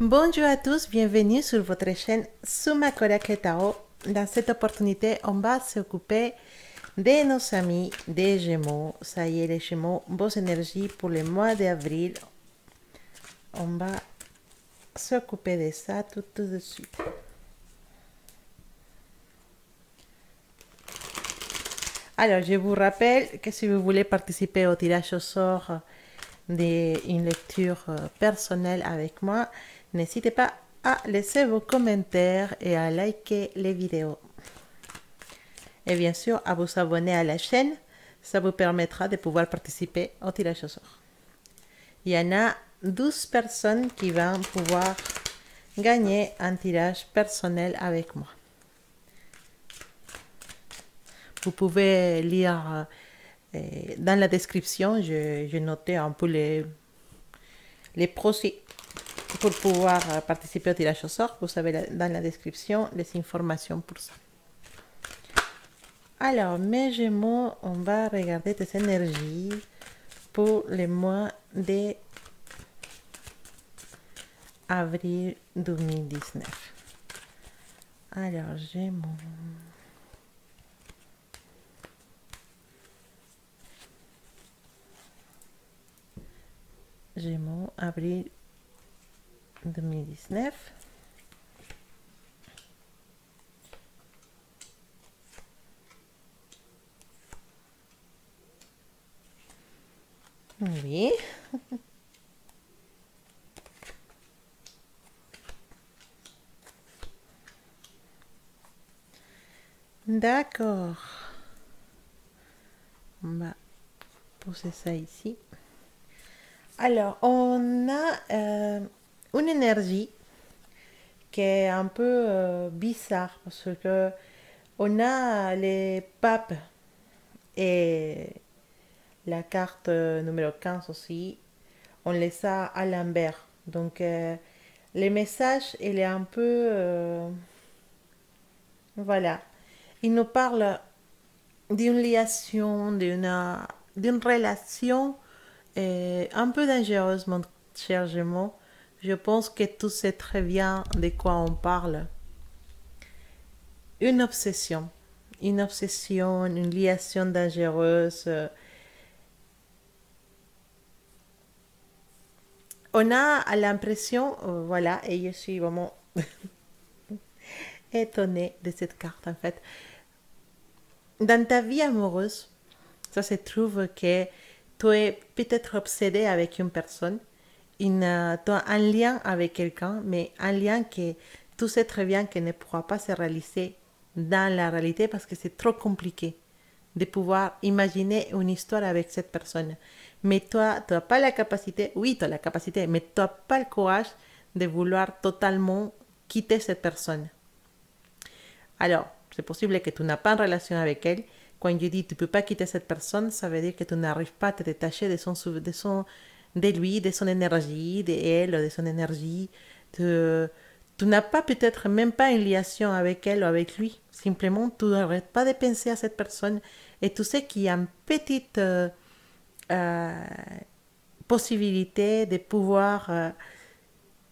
Bonjour à tous, bienvenue sur votre chaîne Suma Korake Tao. Dans cette opportunité, on va s'occuper de nos amis des Gémeaux. Ça y est, les Gémeaux, vos énergies pour le mois d'avril. On va s'occuper de ça tout de suite. Alors, je vous rappelle que si vous voulez participer au tirage au sort d'une lecture personnelle avec moi, n'hésitez pas à laisser vos commentaires et à liker les vidéos. Et bien sûr, à vous abonner à la chaîne, ça vous permettra de pouvoir participer au tirage au sort. Il y en a 12 personnes qui vont pouvoir gagner un tirage personnel avec moi. Vous pouvez lire dans la description, j'ai noté un peu les procès pour pouvoir participer au tirage au sort. Vous avez dans la description les informations pour ça. Alors, mes Gémeaux, on va regarder tes énergies pour le mois d'avril 2019. Alors, Gémeaux. Gémeaux, avril 2019. Oui. D'accord. On va poser ça ici. Alors, on a une énergie qui est un peu bizarre parce que on a les papes et la carte numéro 15 aussi. On les a à l'envers. Donc, le message, il est un peu... voilà. Il nous parle d'une liaison, d'une relation un peu dangereuse, mon cher Gémeaux. Je pense que tu sais très bien de quoi on parle. Une obsession. Une obsession, une liaison dangereuse. On a l'impression, voilà, et je suis vraiment étonnée de cette carte en fait. Dans ta vie amoureuse, ça se trouve que tu es peut-être obsédé avec une personne, tu as un lien avec quelqu'un, mais un lien que tu sais très bien qu'il ne pourra pas se réaliser dans la réalité parce que c'est trop compliqué de pouvoir imaginer une histoire avec cette personne. Mais toi, tu n'as pas la capacité, oui, tu as la capacité, mais tu n'as pas le courage de vouloir totalement quitter cette personne. Alors, c'est possible que tu n'as pas une relation avec elle. Quand je dis tu ne peux pas quitter cette personne, ça veut dire que tu n'arrives pas à te détacher de lui, de son énergie, de elle, de son énergie. Tu n'as pas peut-être même pas une liaison avec elle ou avec lui. Simplement, tu n'arrêtes pas de penser à cette personne et tu sais qu'il y a une petite euh, possibilité de pouvoir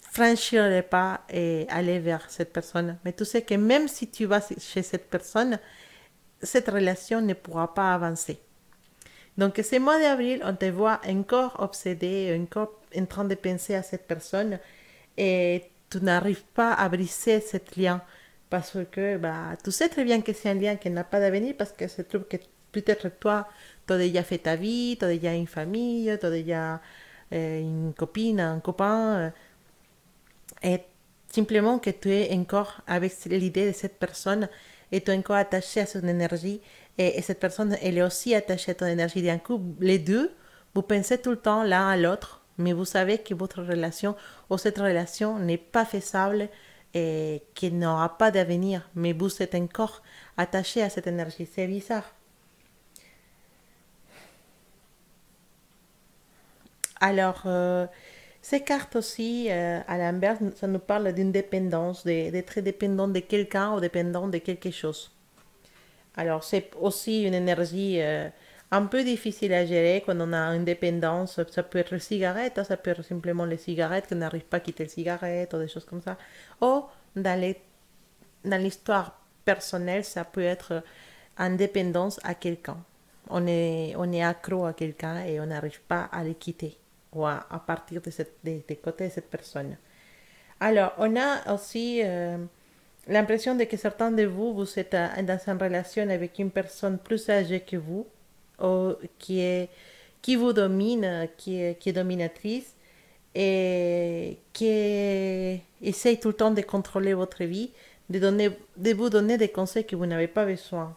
franchir le pas et aller vers cette personne. Mais tu sais que même si tu vas chez cette personne, cette relation ne pourra pas avancer. Donc, ce mois d'avril, on te voit encore obsédé, encore en train de penser à cette personne et tu n'arrives pas à briser cet lien parce que bah, tu sais très bien que c'est un lien qui n'a pas d'avenir parce que se trouve que peut-être toi, tu as déjà fait ta vie, tu as déjà une famille, tu as déjà une copine, un copain. Et simplement que tu es encore avec l'idée de cette personne et tu es encore attaché à son énergie et cette personne elle est aussi attachée à ton énergie. D'un coup, les deux, vous pensez tout le temps l'un à l'autre, mais vous savez que votre relation ou cette relation n'est pas faisable et qu'il n'aura pas d'avenir, mais vous êtes encore attaché à cette énergie. C'est bizarre. Alors, ces cartes aussi, à l'inverse, ça nous parle d'une dépendance, d'être dépendant de quelqu'un ou dépendant de quelque chose. Alors, c'est aussi une énergie un peu difficile à gérer quand on a une dépendance. Ça peut être les cigarettes, hein, ça peut être simplement les cigarettes, qu'on n'arrive pas à quitter les cigarettes ou des choses comme ça. Ou dans l'histoire personnelle, ça peut être en dépendance à quelqu'un. On est accro à quelqu'un et on n'arrive pas à le quitter ou à partir des côtés de cette personne. Alors, on a aussi l'impression de que certains de vous, vous êtes dans une relation avec une personne plus âgée que vous, ou qui vous domine, qui est dominatrice et qui essaye tout le temps de contrôler votre vie, de vous donner des conseils que vous n'avez pas besoin.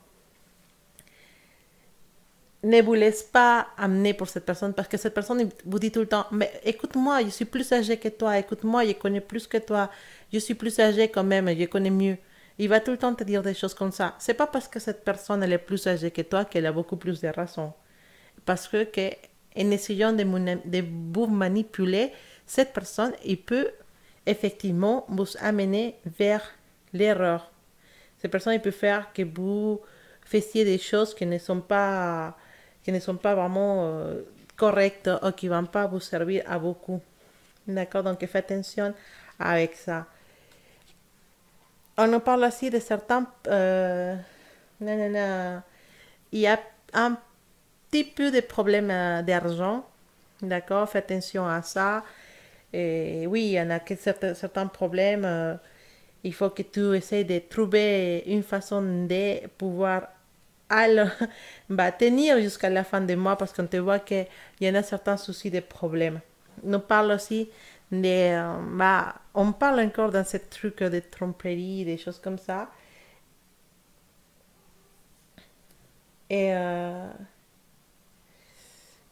Ne vous laisse pas amener pour cette personne parce que cette personne vous dit tout le temps, mais écoute-moi, je suis plus âgé que toi, écoute-moi, je connais plus que toi, je suis plus âgé quand même, je connais mieux. Il va tout le temps te dire des choses comme ça. C'est pas parce que cette personne elle est plus âgée que toi qu'elle a beaucoup plus de raison. Parce que en essayant de vous manipuler, cette personne, il peut effectivement vous amener vers l'erreur. Cette personne, il peut faire que vous fassiez des choses qui ne sont pas vraiment correctes ou qui ne vont pas vous servir à beaucoup. D'accord? Donc, faites attention avec ça. On en parle aussi de certains... nanana, il y a un petit peu de problèmes d'argent. D'accord? Faites attention à ça. Et oui, il y en a certains problèmes. Il faut que tu essaies de trouver une façon de pouvoir alors, tenir jusqu'à la fin du mois parce qu'on te voit qu'il y en a certains soucis de problèmes. On parle aussi on parle encore dans ce truc de tromperie, des choses comme ça. Et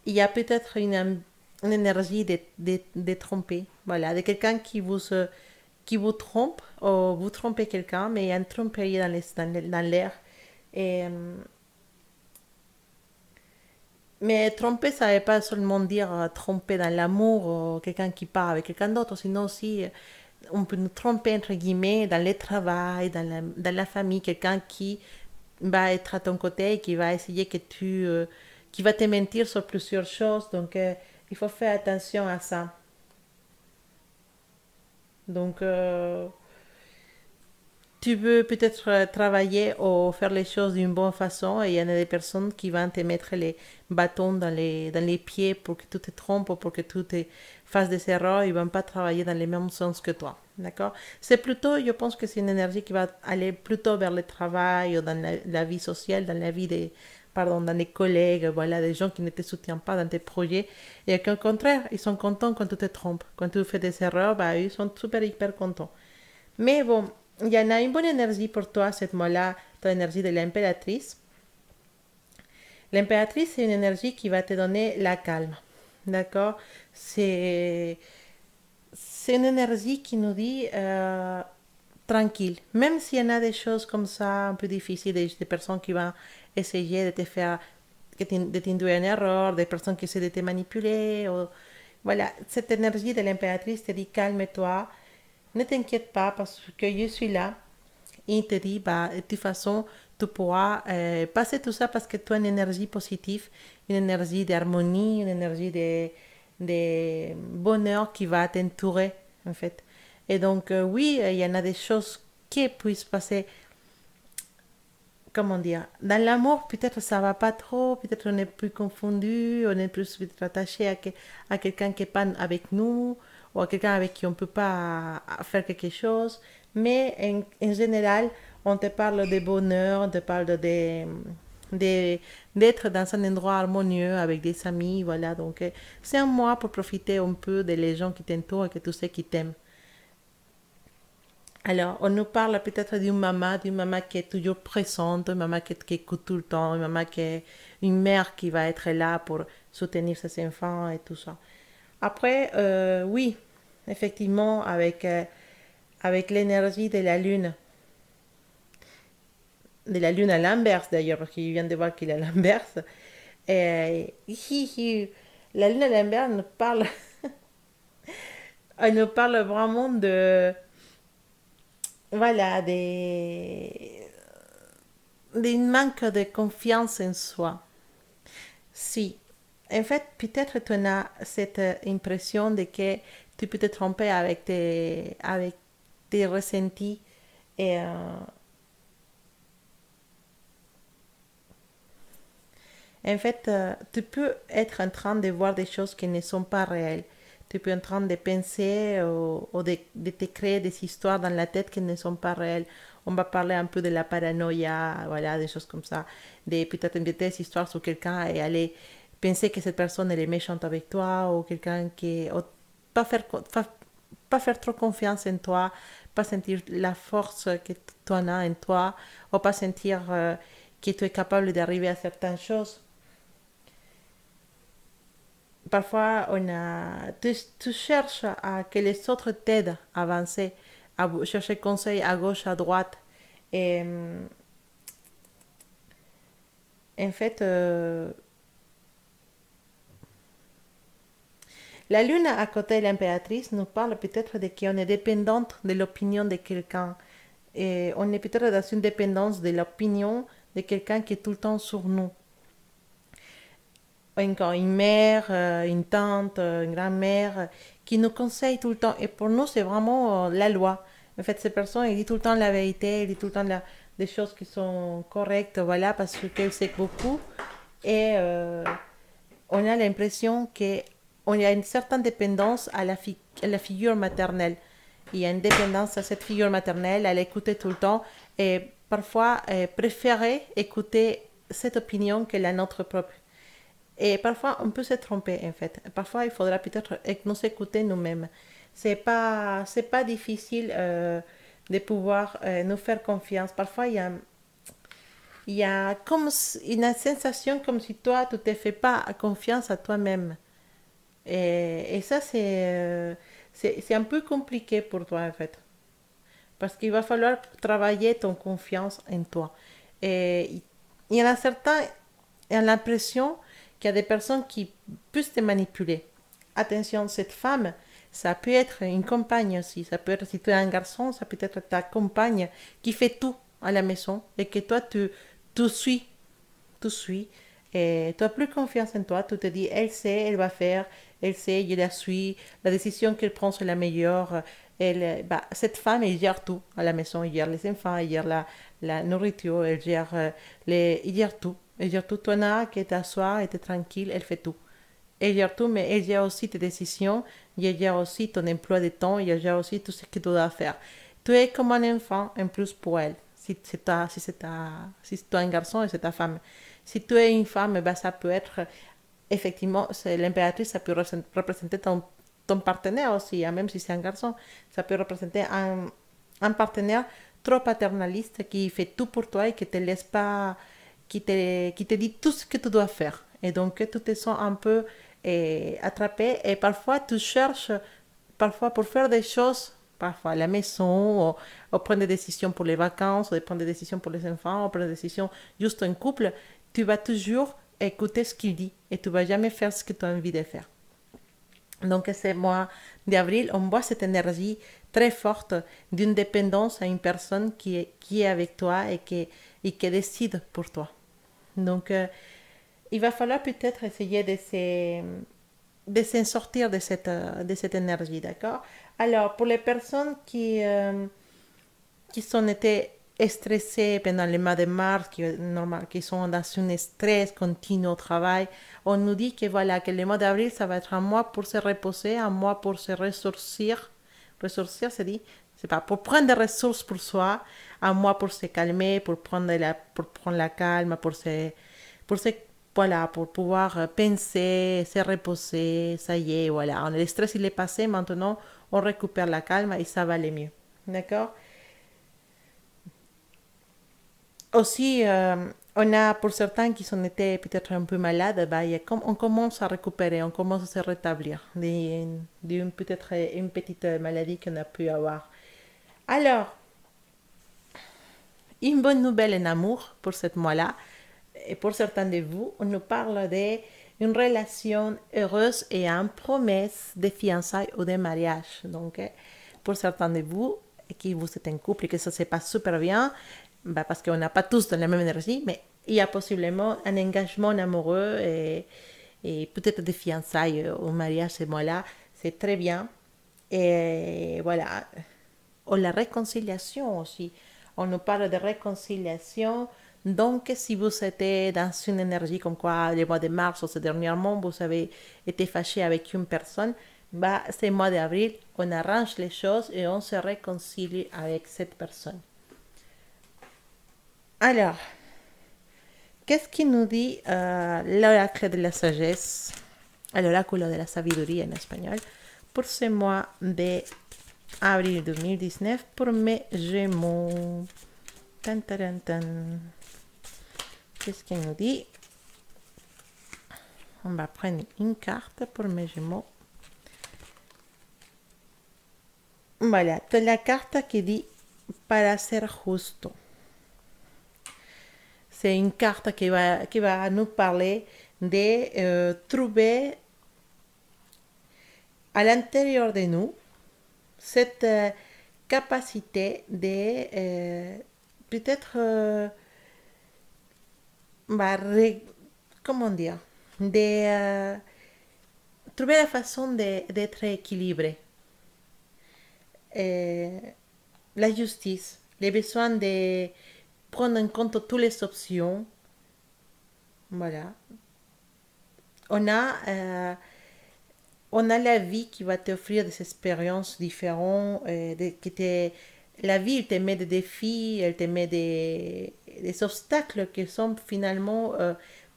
il y a peut-être une énergie de tromper, voilà, de quelqu'un qui vous trompe, ou vous trompez quelqu'un, mais il y a une tromperie dans l'air. Et mais tromper, ça ne veut pas seulement dire tromper dans l'amour ou quelqu'un qui part avec quelqu'un d'autre, sinon aussi on peut nous tromper entre guillemets dans le travail, dans la famille, quelqu'un qui va être à ton côté et qui va essayer qui va te mentir sur plusieurs choses. Donc il faut faire attention à ça. Donc tu veux peut-être travailler ou faire les choses d'une bonne façon et il y en a des personnes qui vont te mettre les bâtons dans les pieds pour que tu te trompes ou pour que tu te fasses des erreurs. Ils ne vont pas travailler dans le même sens que toi. D'accord? C'est plutôt, je pense que c'est une énergie qui va aller plutôt vers le travail ou dans la vie sociale, dans la vie des, pardon, dans les collègues, voilà, des gens qui ne te soutiennent pas dans tes projets. Et qu'au contraire, ils sont contents quand tu te trompes. Quand tu fais des erreurs, bah, ils sont super, hyper contents. Mais bon, il y en a une bonne énergie pour toi, cette mois-là, ton énergie de l'impératrice. L'impératrice, c'est une énergie qui va te donner la calme. D'accord? C'est, c'est une énergie qui nous dit tranquille. Même s'il y en a des choses comme ça, un peu difficiles, des personnes qui vont essayer de te faire, de t'induire en erreur, des personnes qui essaient de te manipuler. Voilà, cette énergie de l'impératrice te dit calme-toi, ne t'inquiète pas parce que je suis là. Et il te dit, de toute façon, tu pourras passer tout ça parce que tu as une énergie positive, une énergie d'harmonie, une énergie de bonheur qui va t'entourer, en fait. Et donc, oui, il y en a des choses qui puissent passer, comment dire, dans l'amour, peut-être ça va pas trop, peut-être on est plus confondu, on est plus attaché à quelqu'un qui n'est pas avec nous, ou à quelqu'un avec qui on ne peut pas faire quelque chose. Mais en général, on te parle de bonheur, on te parle de- d'être dans un endroit harmonieux avec des amis, voilà. Donc, c'est un mois pour profiter un peu des gens qui t'entourent et que tu sais qui t'aiment. Alors, on nous parle peut-être d'une maman qui est toujours présente, une maman qui écoute tout le temps, une mère qui va être là pour soutenir ses enfants et tout ça. Après, oui, effectivement, avec l'énergie de la lune à l'inverse d'ailleurs, parce qu'il vient de voir qu'il est à l'inverse, la lune à l'inverse nous parle, elle nous parle vraiment voilà, d'un manque de confiance en soi. Si, en fait, peut-être tu as cette impression de que tu peux te tromper avec tes ressentis et en fait, tu peux être en train de voir des choses qui ne sont pas réelles. Tu peux être en train de penser ou de te créer des histoires dans la tête qui ne sont pas réelles. On va parler un peu de la paranoïa, voilà, des choses comme ça. Peut-être inventer des histoires sur quelqu'un et aller penser que cette personne elle est méchante avec toi ou quelqu'un qui... Ou pas faire, pas faire trop confiance en toi, pas sentir la force que tu en as en toi, ou pas sentir que tu es capable d'arriver à certaines choses. Parfois, tu cherches à que les autres t'aident à avancer, à chercher conseil à gauche, à droite. Et en fait, la lune à côté de l'impératrice nous parle peut-être de qu'on est dépendante de l'opinion de quelqu'un. Et on est peut-être dans une dépendance de l'opinion de quelqu'un qui est tout le temps sur nous. Une mère, une tante, une grand-mère qui nous conseille tout le temps. Et pour nous, c'est vraiment la loi. En fait, cette personne, elle dit tout le temps la vérité, elle dit tout le temps des choses qui sont correctes, voilà, parce qu'elle sait beaucoup. Et on a l'impression qu'on a une certaine dépendance à la figure maternelle. Il y a une dépendance à cette figure maternelle, à l'écouter tout le temps et parfois préférer écouter cette opinion que la nôtre propre. Et parfois, on peut se tromper, en fait. Parfois, il faudra peut-être nous écouter nous-mêmes. C'est pas difficile de pouvoir nous faire confiance. Parfois, il y a comme une sensation comme si toi, tu ne te fais pas confiance à toi-même. Et ça, c'est un peu compliqué pour toi, en fait. Parce qu'il va falloir travailler ton confiance en toi. Et il y en a certains, qui ont l'impression qu'il y a des personnes qui peuvent te manipuler. Attention, cette femme, ça peut être une compagne aussi. Ça peut être, si tu es un garçon, ça peut être ta compagne qui fait tout à la maison et que toi, tu suis. Tu suis. Et tu as plus confiance en toi. Tu te dis, elle sait, elle va faire, elle sait, je la suis. La décision qu'elle prend, c'est la meilleure. Cette femme, elle gère tout à la maison. Elle gère les enfants, elle gère la nourriture, elle gère, elle gère tout. Elle gère tout. Ton âge, qui t'assoit, et t'es tranquille, elle fait tout. Elle gère tout, mais elle gère aussi tes décisions, elle gère aussi ton emploi de temps, elle gère aussi tout ce que tu dois faire. Tu es comme un enfant en plus pour elle, si tu es un garçon et c'est ta femme. Si tu es une femme, ben, ça peut être, effectivement, l'impératrice, ça peut représenter ton partenaire aussi, hein, même si c'est un garçon. Ça peut représenter un partenaire trop paternaliste qui fait tout pour toi et qui te laisse pas, qui te dit tout ce que tu dois faire. Et donc, tu te sens un peu attrapé et parfois tu cherches, parfois pour faire des choses, parfois à la maison, ou prendre des décisions pour les vacances, ou prendre des décisions pour les enfants, ou prendre des décisions juste en couple, tu vas toujours écouter ce qu'il dit et tu vas jamais faire ce que tu as envie de faire. Donc, ce mois d'avril, on voit cette énergie très forte d'une dépendance à une personne qui est avec toi et qui décide pour toi. Donc, il va falloir peut-être essayer de s'en sortir de cette énergie, d'accord? Alors, pour les personnes qui sont été stressées pendant le mois de mars, qui sont dans un stress continu au travail, on nous dit que voilà, que le mois d'avril, ça va être un mois pour se reposer, un mois pour se ressourcir. Ressourcir, c'est dit, c'est pas pour prendre des ressources pour soi, un mois pour se calmer, pour prendre la calme, pour se, voilà, pour pouvoir penser, se reposer, ça y est, voilà. Le stress, il est passé, maintenant, on récupère la calme et ça va aller mieux. D'accord? Aussi, on a pour certains qui sont été peut-être un peu malades, bah, on commence à récupérer, on commence à se rétablir d'une peut-être une petite maladie qu'on a pu avoir. Alors, une bonne nouvelle en amour pour ce mois-là, et pour certains de vous, on nous parle d'une relation heureuse et une promesse de fiançailles ou de mariage. Donc, pour certains de vous, qui vous êtes en couple et que ça se passe super bien, bah parce qu'on n'a pas tous de la même énergie, mais il y a possiblement un engagement amoureux et peut-être des fiançailles au mariage, ces mois-là. C'est très bien. Et voilà. Ou la réconciliation aussi. On nous parle de réconciliation. Donc, si vous êtes dans une énergie comme quoi, le mois de mars ou ce dernier mois, vous avez été fâché avec une personne, bah, ce mois d'avril, on arrange les choses et on se réconcilie avec cette personne. Alors, qu'est-ce qui nous dit l'oracle de la sagesse, l'oráculo de la sabiduría en espagnol, pour ce mois de avril 2019 pour mes Gémeaux? Tan, tan, tan. Qu'est-ce qu'il nous dit? On va prendre une carte pour mes Gémeaux. Voilà, c'est la carte qui dit para ser justo. C'est une carte qui va nous parler de trouver à l'intérieur de nous cette capacité de peut-être comment dire, de trouver la façon d'être équilibré. La justice, le besoin de prendre en compte toutes les options. Voilà. On a, euh, on a la vie qui va t'offrir des expériences différentes. La vie, elle te met des défis, elle te met des obstacles qui sont finalement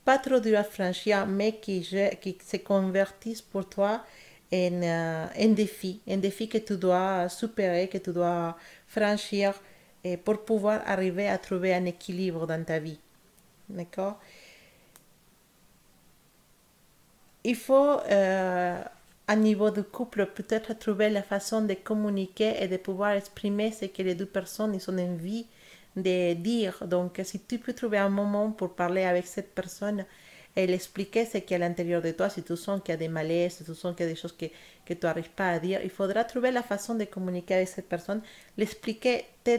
pas trop durs à franchir, mais qui se convertissent pour toi en un défi que tu dois supérer, que tu dois franchir pour pouvoir arriver à trouver un équilibre dans ta vie. D'accord? Il faut, à niveau de couple, peut-être trouver la façon de communiquer et de pouvoir exprimer ce que les deux personnes ils ont envie de dire. Donc, si tu peux trouver un moment pour parler avec cette personne et l'expliquer ce qu'il y a à l'intérieur de toi, si tu sens qu'il y a des malaises, si tu sens qu'il y a des choses que tu n'arrives pas à dire, il faudra trouver la façon de communiquer avec cette personne, l'expliquer tes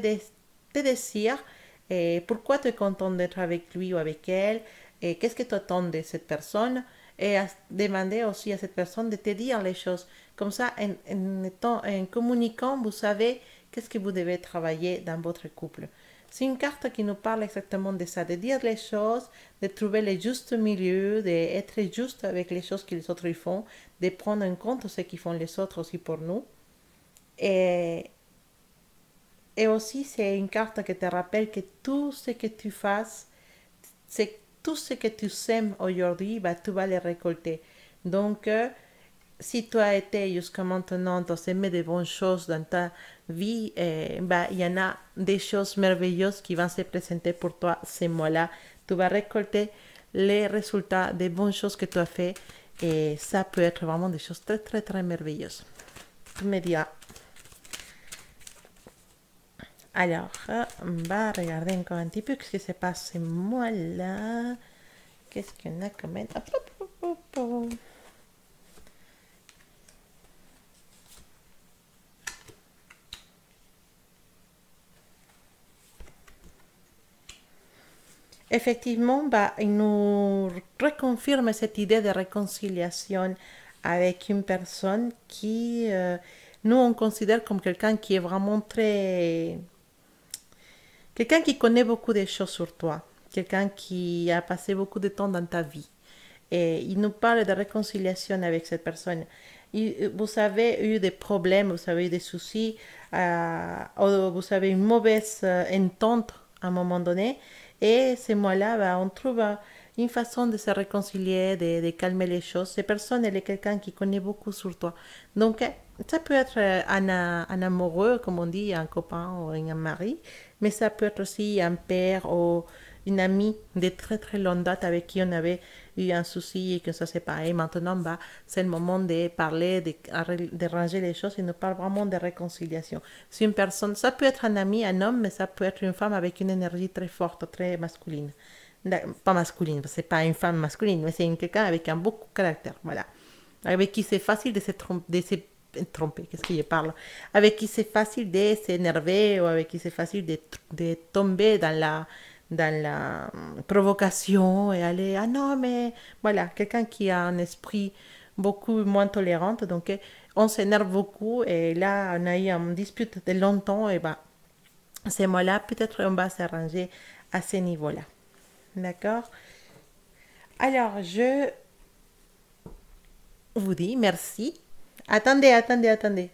désirs, et pourquoi tu es content d'être avec lui ou avec elle, et qu'est-ce que tu attends de cette personne, et à demander aussi à cette personne de te dire les choses. Comme ça, en communiquant, vous savez qu'est-ce que vous devez travailler dans votre couple. C'est une carte qui nous parle exactement de ça, de dire les choses, de trouver le juste milieu, d'être juste avec les choses que les autres font, de prendre en compte ce qu'ils font les autres aussi pour nous. Et, et aussi, c'est une carte qui te rappelle que tout ce que tu fasses, c'est tout ce que tu sèmes aujourd'hui, bah, tu vas le récolter. Donc, si tu as été jusqu'à maintenant, tu as semé de bonnes choses dans ta vie, bah, il y en a des choses merveilleuses qui vont se présenter pour toi ces mois-là. Tu vas récolter les résultats des bonnes choses que tu as fait et ça peut être vraiment des choses très, très, très merveilleuses. Tu me diras. Alors, on va regarder encore un petit peu ce qui se passe ces mois-là. Qu'est-ce qu'on a comme... Effectivement, bah, il nous reconfirme cette idée de réconciliation avec une personne qui, nous, on considère comme quelqu'un qui est vraiment très... Quelqu'un qui connaît beaucoup de choses sur toi. Quelqu'un qui a passé beaucoup de temps dans ta vie. Et il nous parle de réconciliation avec cette personne. Vous avez eu des problèmes, vous avez eu des soucis, vous avez une mauvaise entente à un moment donné. Et ces mois-là, bah, on trouve une façon de se réconcilier, de calmer les choses. Cette personne, elle est quelqu'un qui connaît beaucoup sur toi. Donc, ça peut être un amoureux, comme on dit, un copain ou un mari, mais ça peut être aussi un père ou une amie de très très longue date avec qui on avait eu un souci et que ça s'est séparé. Maintenant, bah, c'est le moment de parler, de ranger les choses. Il nous parle vraiment de réconciliation. C'est une personne, ça peut être un ami, un homme, mais ça peut être une femme avec une énergie très forte, très masculine. Pas masculine, c'est pas une femme masculine, mais c'est quelqu'un avec un beau caractère, voilà. Avec qui c'est facile de se tromper, qu'est-ce qu'il parle, avec qui c'est facile de s'énerver ou avec qui c'est facile de tomber dans la provocation et aller, ah non, mais voilà, quelqu'un qui a un esprit beaucoup moins tolérant. Donc, on s'énerve beaucoup et là, on a eu une dispute de longtemps et bah, ces mots-là, peut-être on va s'arranger à ce niveau-là. D'accord? Alors, je vous dis merci. Attendez.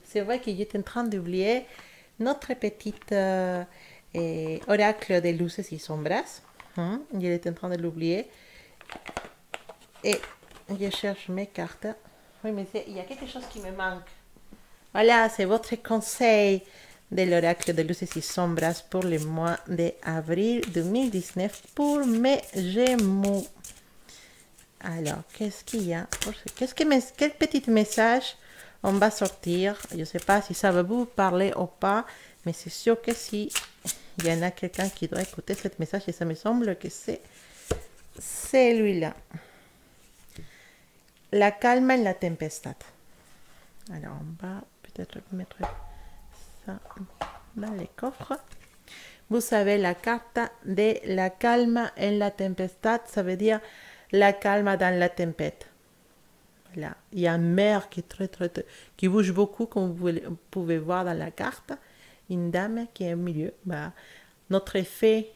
C'est vrai que j'étais en train d'oublier notre petite oracle de luces y sombras. J'étais en train de l'oublier. Et je cherche mes cartes. Oui, mais il y a quelque chose qui me manque. Voilà, c'est votre conseil de l'oracle de luces y sombras pour le mois d'avril 2019 pour mes Gémeaux. Alors, qu'est-ce qu'il y a? Quel petit message on va sortir? Je ne sais pas si ça va vous parler ou pas, mais c'est sûr que si il y en a quelqu'un qui doit écouter ce message, et ça me semble que c'est celui-là. La calme en la tempestade. Alors, on va peut-être mettre ça dans les coffres. Vous savez, la carte de la calme en la tempestade, ça veut dire la calme dans la tempête. Voilà. Il y a une mer qui, qui bouge beaucoup, comme vous pouvez voir dans la carte. Une dame qui est au milieu. Bah, notre effet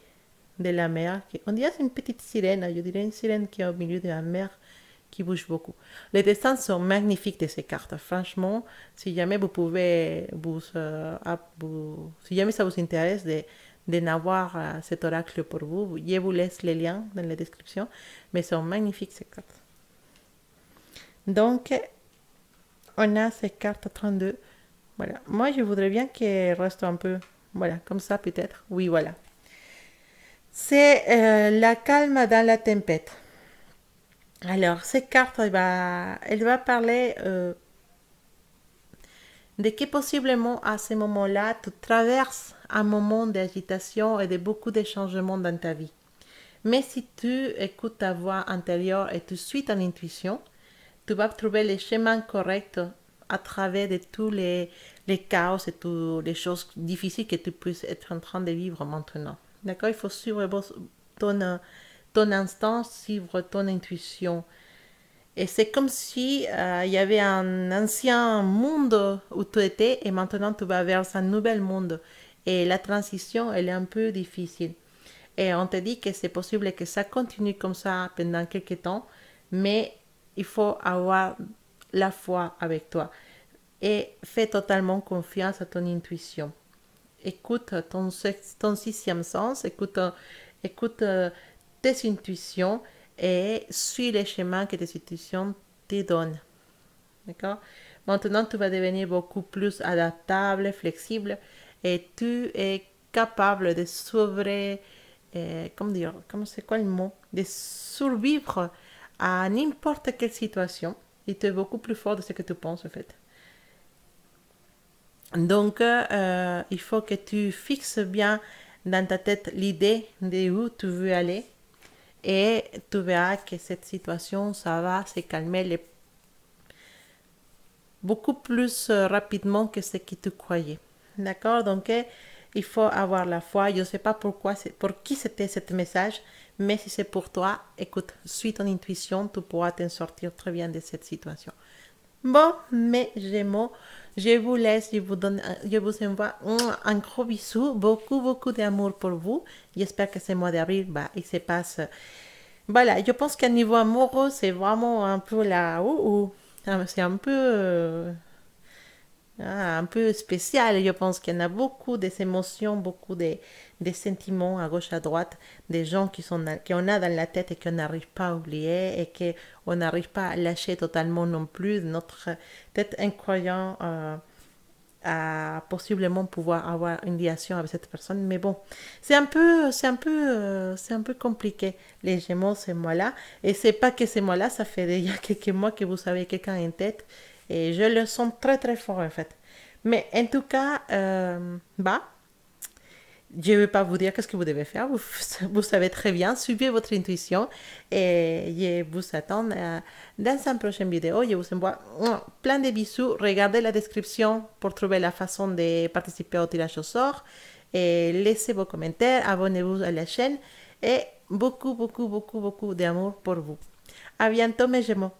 de la mer, on dirait une petite sirène, je dirais une sirène qui est au milieu de la mer qui bouge beaucoup. Les dessins sont magnifiques de ces cartes. Franchement, si jamais vous pouvez, si jamais ça vous intéresse de n'avoir cet oracle pour vous, je vous laisse les liens dans la description, mais sont magnifiques ces cartes. Donc, on a ces cartes 32. Voilà. Moi, je voudrais bien qu'elles restent un peu, voilà, comme ça peut-être. Oui, voilà. C'est la calme dans la tempête. Alors, cette carte, elle va parler de que possiblement à ce moment-là, tu traverses un moment d'agitation et de beaucoup de changements dans ta vie. Mais si tu écoutes ta voix intérieure et tu suis ton intuition, tu vas trouver les chemins corrects à travers de tous les chaos et toutes les choses difficiles que tu puisses être en train de vivre maintenant. D'accord? Il faut suivre ton instinct, suivre ton intuition. Et c'est comme si il y avait un ancien monde où tu étais et maintenant tu vas vers un nouvel monde. Et la transition, elle est un peu difficile. Et on te dit que c'est possible que ça continue comme ça pendant quelques temps, mais il faut avoir la foi avec toi. Et fais totalement confiance à ton intuition. Écoute ton sixième sens, écoute tes intuitions et suis les chemins que tes intuitions te donnent. D'accord? Maintenant, tu vas devenir beaucoup plus adaptable, flexible et tu es capable de sauver, c'est quoi le mot? De survivre à n'importe quelle situation et tu es beaucoup plus fort de ce que tu penses en fait. Donc, il faut que tu fixes bien dans ta tête l'idée de où tu veux aller et tu verras que cette situation, ça va se calmer beaucoup plus rapidement que ce que tu croyais. D'accord? Donc, il faut avoir la foi. Je ne sais pas pour qui c'était ce message, mais si c'est pour toi, écoute, suis ton intuition, tu pourras t'en sortir très bien de cette situation. Bon, mes Gémeaux, je vous laisse, je vous envoie un gros bisou, beaucoup d'amour pour vous. J'espère que ce mois d'avril, il se passe. Voilà, je pense qu'à niveau amoureux, c'est vraiment un peu là où c'est un peu spécial. Je pense qu'il y en a beaucoup des émotions, beaucoup des sentiments à gauche, à droite, des gens qu'on a dans la tête et qu'on n'arrive pas à oublier et qu'on n'arrive pas à lâcher totalement non plus. Notre tête incroyable à possiblement pouvoir avoir une relation avec cette personne. Mais bon, c'est un peu compliqué. Les Gémeaux, ces mois-là. Et c'est pas que ces mois-là, ça fait déjà quelques mois que vous avez quelqu'un en tête. Et je le sens très fort en fait. Mais en tout cas, je ne vais pas vous dire qu'est-ce que vous devez faire. Vous savez très bien. Suivez votre intuition. Et je vous attends dans une prochaine vidéo. Je vous envoie plein de bisous. Regardez la description pour trouver la façon de participer au tirage au sort. Et laissez vos commentaires. Abonnez-vous à la chaîne. et beaucoup, beaucoup, beaucoup, beaucoup d'amour pour vous. À bientôt, mes Gémeaux.